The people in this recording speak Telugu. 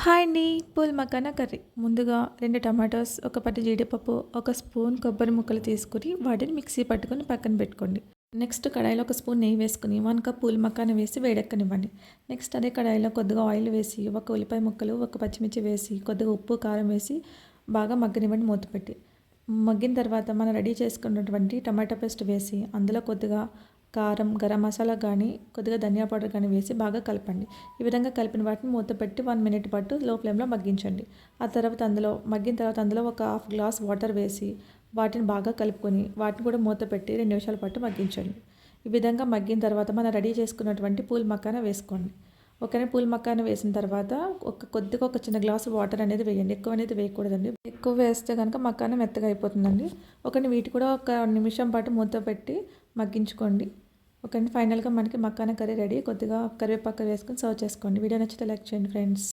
హాయ్ అండి. Pool makhana curry. ముందుగా 2 టమాటోస్, ఒక పట్టు జీడిపప్పు, ఒక స్పూన్ కొబ్బరి ముక్కలు తీసుకొని వాటిని మిక్సీ పట్టుకొని పక్కన పెట్టుకోండి. నెక్స్ట్ కడాయిలో ఒక స్పూన్ నెయ్యి వేసుకొని 1 కప్ పూల్ మకానా వేసి వేడెక్కనివ్వండి. నెక్స్ట్ అదే కడాయిలో కొద్దిగా ఆయిల్ వేసి ఒక ఉల్లిపాయ ముక్కలు, ఒక పచ్చిమిర్చి వేసి కొద్దిగా ఉప్పు, కారం వేసి బాగా మగ్గనివ్వండి మూత పెట్టి. మగ్గిన తర్వాత మనం రెడీ చేసుకున్నటువంటి టమాటా పేస్ట్ వేసి అందులో కొద్దిగా కారం, గరం మసాలా కానీ కొద్దిగా ధనియా పౌడర్ కానీ వేసి బాగా కలపండి. ఈ విధంగా కలిపిన వాటిని మూత పెట్టి 1 మినిట్ పాటు లో ఫ్లేమ్లో మగ్గించండి. ఆ తర్వాత మగ్గిన తర్వాత అందులో ఒక హాఫ్ గ్లాస్ వాటర్ వేసి వాటిని బాగా కలుపుకొని వాటిని కూడా మూత పెట్టి 2 నిమిషాల పాటు మగ్గించండి. ఈ విధంగా మగ్గిన తర్వాత మనం రెడీ చేసుకున్నటువంటి పూల్ మకానా వేసుకోండి. ఓకేనా. పూల్ మకానా వేసిన తర్వాత కొద్దిగా ఒక చిన్న గ్లాసు వాటర్ అనేది వేయండి. ఎక్కువ అనేది వేయకూడదండి. ఎక్కువ వేస్తే కనుక మకానా మెత్తగా అయిపోతుందండి. వీటి కూడా ఒక నిమిషం పాటు మూత పెట్టి మగ్గించుకోండి. ఓకే అండి. ఫైనల్గా మనకి మక్కానా కర్రీ రెడీ. కొద్దిగా కరివేపాకు వేసుకొని సర్వ్ చేసుకోండి. వీడియో నచ్చితే లైక్ చేయండి ఫ్రెండ్స్.